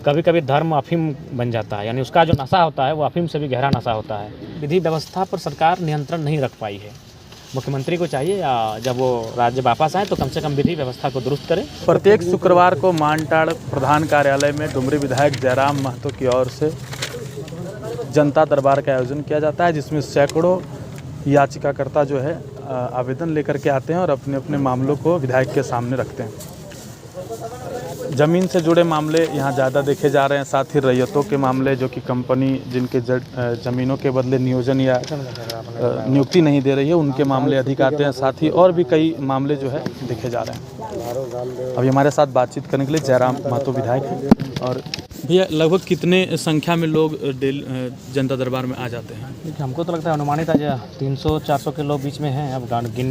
कभी कभी धर्म अफीम बन जाता है, यानी उसका जो नशा होता है वो अफीम से भी गहरा नशा होता है। विधि व्यवस्था पर सरकार नियंत्रण नहीं रख पाई है। मुख्यमंत्री को चाहिए जब वो राज्य वापस आए तो कम से कम विधि व्यवस्था को दुरुस्त करें। प्रत्येक शुक्रवार को मानटाड़ प्रधान कार्यालय में डुमरी विधायक जयराम महतो की ओर से जनता दरबार का आयोजन किया जाता है, जिसमें सैकड़ों याचिकाकर्ता जो है आवेदन लेकर के आते हैं और अपने अपने मामलों को विधायक के सामने रखते हैं। ज़मीन से जुड़े मामले यहाँ ज़्यादा देखे जा रहे हैं, साथ ही रैयतों के मामले जो कि कंपनी जिनके ज़मीनों के बदले नियोजन या नियुक्ति नहीं दे रही है उनके मामले अधिक आते हैं, साथ ही और भी कई मामले जो है देखे जा रहे हैं। अभी हमारे साथ बातचीत करने के लिए जयराम महतो विधायक हैं। और भैया, लगभग कितने संख्या में लोग जनता दरबार में आ जाते हैं? देखिए, हमको तो लगता है अनुमानित आज 300-400 के लोग बीच में हैं। अब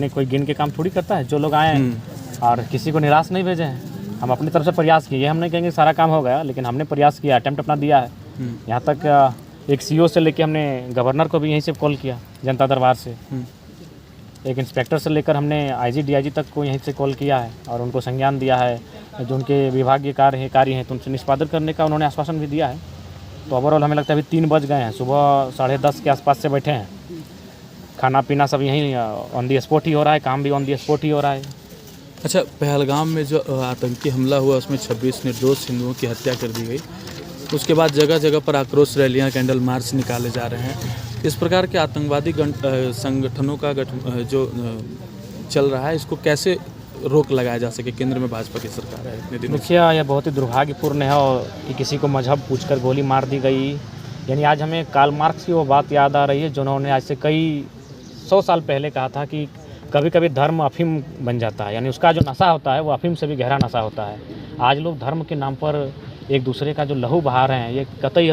कोई गिन के काम थोड़ी करता है। जो लोग आए हैं और किसी को निराश नहीं भेजे हैं। हम अपनी तरफ से प्रयास किए, हम नहीं कहेंगे सारा काम हो गया, लेकिन हमने प्रयास किया, अटेम्प्ट अपना दिया है। यहाँ तक एक सीओ से लेकर हमने गवर्नर को भी यहीं से कॉल किया जनता दरबार से। एक इंस्पेक्टर से लेकर हमने आईजी डीआईजी तक को यहीं से कॉल किया है और उनको संज्ञान दिया है। जो उनके विभागीय कार्य हैं तो उनसे निष्पादन करने का उन्होंने आश्वासन भी दिया है। तो ओवरऑल हमें लगता है अभी 3 बज गए हैं, सुबह 10:30 के आसपास से बैठे हैं। खाना पीना सब यहीं ऑन दी स्पॉट ही हो रहा है, काम भी ऑन दी स्पॉट ही हो रहा है। अच्छा, पहलगाम में जो आतंकी हमला हुआ उसमें 26 निर्दोष हिंदुओं की हत्या कर दी गई। उसके बाद जगह जगह पर आक्रोश रैलियां, कैंडल मार्च निकाले जा रहे हैं। इस प्रकार के आतंकवादी संगठनों का जो चल रहा है, इसको कैसे रोक लगाया जा सके? केंद्र में भाजपा की सरकार है इतने दिनों। देखिए, यह बहुत ही दुर्भाग्यपूर्ण है और कि किसी को मजहब पूछकर गोली मार दी गई। यानी आज हमें कार्ल मार्क्स की वो बात याद आ रही है जिन्होंने आज से कई 100 साल पहले कहा था कि कभी कभी धर्म अफीम बन जाता है, यानी उसका जो नशा होता है वो अफीम से भी गहरा नशा होता है। आज लोग धर्म के नाम पर एक दूसरे का जो लहू बहा रहे हैं, ये कतई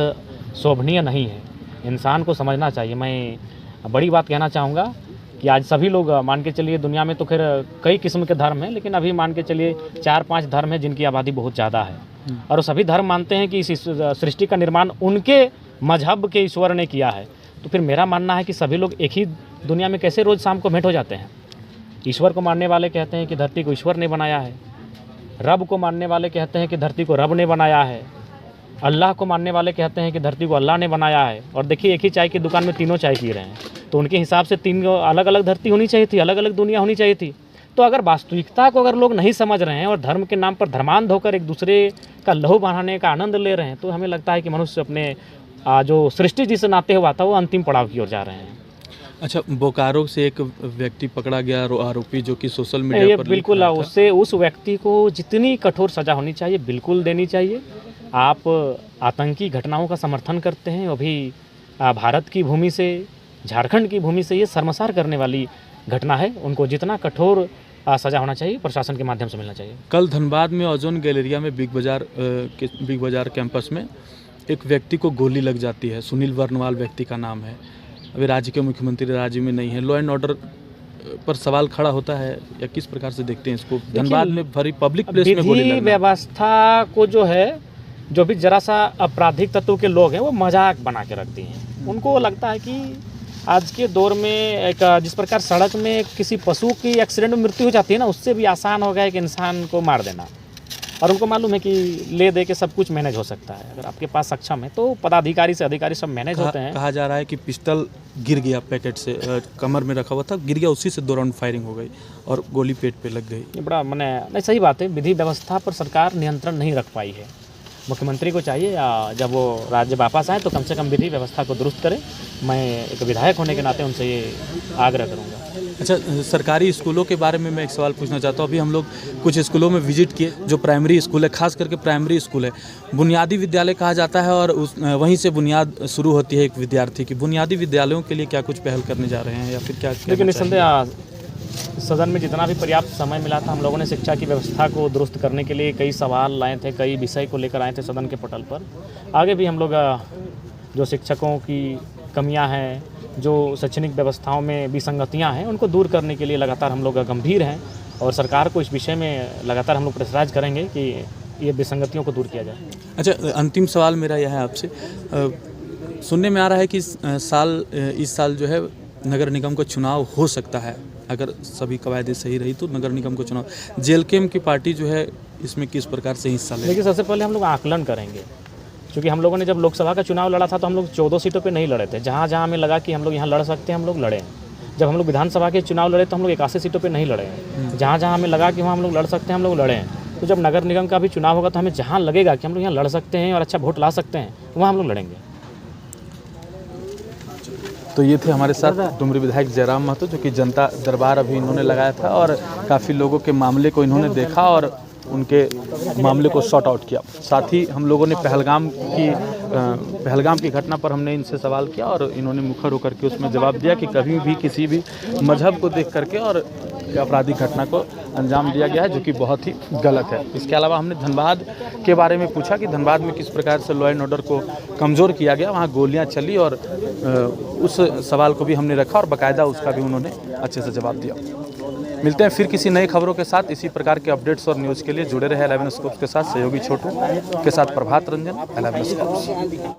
शोभनीय नहीं है। इंसान को समझना चाहिए। मैं बड़ी बात कहना चाहूँगा कि आज सभी लोग मान के चलिए, दुनिया में तो खैर कई किस्म के धर्म हैं, लेकिन अभी मान के चलिए 4-5 धर्म हैं जिनकी आबादी बहुत ज़्यादा है और वो सभी धर्म मानते हैं कि इस सृष्टि का निर्माण उनके मजहब के ईश्वर ने किया है। तो फिर मेरा मानना है कि सभी लोग एक ही दुनिया में कैसे रोज़ शाम को भेंट हो जाते हैं। ईश्वर को मानने वाले कहते हैं कि धरती को ईश्वर ने बनाया है, रब को मानने वाले कहते हैं कि धरती को रब ने बनाया है, अल्लाह को मानने वाले कहते हैं कि धरती को अल्लाह ने बनाया है। और देखिए, एक ही चाय की दुकान में तीनों चाय पी रहे हैं, तो उनके हिसाब से 3 अलग अलग धरती होनी चाहिए थी, अलग अलग दुनिया होनी चाहिए थी। तो अगर वास्तविकता को अगर लोग नहीं समझ रहे हैं और धर्म के नाम पर धर्मांध होकर एक दूसरे का लहू बहाने का आनंद ले रहे हैं, तो हमें लगता है कि मनुष्य अपने जो सृष्टि जिस नाते हुआ था वो अंतिम पड़ाव की ओर जा रहे हैं। अच्छा, बोकारो से एक व्यक्ति पकड़ा गया आरोपी, जो कि सोशल मीडिया पर बिल्कुल उससे उस व्यक्ति को जितनी कठोर सज़ा होनी चाहिए बिल्कुल देनी चाहिए। आप आतंकी घटनाओं का समर्थन करते हैं, वो भी भारत की भूमि से, झारखंड की भूमि से, ये शर्मसार करने वाली घटना है। उनको जितना कठोर सज़ा होना चाहिए प्रशासन के माध्यम से मिलना चाहिए। कल धनबाद में ओजोन गैलेरिया में बिग बाज़ार कैंपस में एक व्यक्ति को गोली लग जाती है। सुनील वर्णवाल व्यक्ति का नाम है। अभी राज्य के मुख्यमंत्री राज्य में नहीं है, लॉ एंड ऑर्डर पर सवाल खड़ा होता है, या किस प्रकार से देखते हैं इसको? धनबाद में भरी पब्लिक प्लेस में गोली लगना। व्यवस्था को जो भी जरा सा आपराधिक तत्व के लोग हैं वो मजाक बना के रखती हैं। उनको लगता है कि आज के दौर में एक जिस प्रकार सड़क में किसी पशु की एक्सीडेंट में मृत्यु हो जाती है ना, उससे भी आसान हो गया है कि इंसान को मार देना। और उनको मालूम है कि ले दे के सब कुछ मैनेज हो सकता है। अगर आपके पास सक्षम है तो पदाधिकारी से अधिकारी सब मैनेज होते हैं। कहा जा रहा है कि पिस्टल गिर गया पैकेट से, कमर में रखा हुआ था, गिर गया, उसी से 2 राउंड फायरिंग हो गई और गोली पेट पे लग गई। ये बड़ा नहीं, सही बात है। विधि व्यवस्था पर सरकार नियंत्रण नहीं रख पाई है। मुख्यमंत्री को चाहिए जब वो राज्य वापस आए तो कम से कम विधि व्यवस्था को दुरुस्त करें। मैं एक विधायक होने के नाते उनसे ये आग्रह करूँगा। अच्छा, सरकारी स्कूलों के बारे में मैं एक सवाल पूछना चाहता हूँ। अभी हम लोग कुछ स्कूलों में विजिट किए, जो प्राइमरी स्कूल है, खास करके प्राइमरी स्कूल है, बुनियादी विद्यालय कहा जाता है और वहीं से बुनियाद शुरू होती है एक विद्यार्थी की। बुनियादी विद्यालयों के लिए क्या कुछ पहल करने जा रहे हैं या फिर क्या? लेकिन निस्संदेह सदन में जितना भी पर्याप्त समय मिला था, हम लोगों ने शिक्षा की व्यवस्था को दुरुस्त करने के लिए कई सवाल लाए थे, कई विषय को लेकर आए थे सदन के पटल पर। आगे भी हम लोग जो शिक्षकों की कमियां हैं, जो शैक्षणिक व्यवस्थाओं में विसंगतियां हैं, उनको दूर करने के लिए लगातार हम लोग गंभीर हैं और सरकार को इस विषय में लगातार हम लोग प्रेशराइज करेंगे कि ये विसंगतियों को दूर किया जाए। अच्छा, अंतिम सवाल मेरा यह है आपसे। सुनने में आ रहा है कि इस साल जो है नगर निगम का चुनाव हो सकता है। अगर सभी कवायदे सही रही तो नगर निगम को चुनाव। जेलकेम की पार्टी जो है इसमें किस प्रकार से हिस्सा लेगी? देखिए, सबसे पहले हम लोग आकलन करेंगे क्योंकि हम लोगों ने जब लोकसभा का चुनाव लड़ा था तो हम लोग 14 सीटों पे नहीं लड़े थे। जहाँ जहाँ हमें लगा कि हम लोग यहाँ लड़ सकते हैं हम लोग लड़े हैं। जब हम लोग विधानसभा के चुनाव लड़े तो हम लोग 81 सीटों पे नहीं लड़े हैं। जहाँ जहाँ हमें लगा कि वहाँ हम लोग लड़ सकते हैं हम लोग लड़े हैं। तो जब नगर निगम का भी चुनाव होगा तो हमें जहाँ लगेगा कि हम लोग यहाँ लड़ सकते हैं और अच्छा वोट ला सकते हैं वहाँ हम लोग लड़ेंगे। तो ये थे हमारे साथ डुमरी विधायक जयराम महतो, जो कि जनता दरबार अभी इन्होंने लगाया था और काफ़ी लोगों के मामले को इन्होंने देखा और उनके मामले को सॉर्ट आउट किया। साथ ही हम लोगों ने पहलगाम की घटना पर हमने इनसे सवाल किया और इन्होंने मुखर होकर के उसमें जवाब दिया कि कभी भी किसी भी मजहब को देख करके और आपराधिक घटना को अंजाम दिया गया है, जो कि बहुत ही गलत है। इसके अलावा हमने धनबाद के बारे में पूछा कि धनबाद में किस प्रकार से लॉ एंड ऑर्डर को कमज़ोर किया गया, वहाँ गोलियाँ चली, और उस सवाल को भी हमने रखा और बाकायदा उसका भी उन्होंने अच्छे से जवाब दिया। मिलते हैं फिर किसी नई खबरों के साथ। इसी प्रकार के अपडेट्स और न्यूज़ के लिए जुड़े रहे 11 स्कोप्स के साथ। सहयोगी छोटू के साथ प्रभात रंजन, 11 स्कोप्स।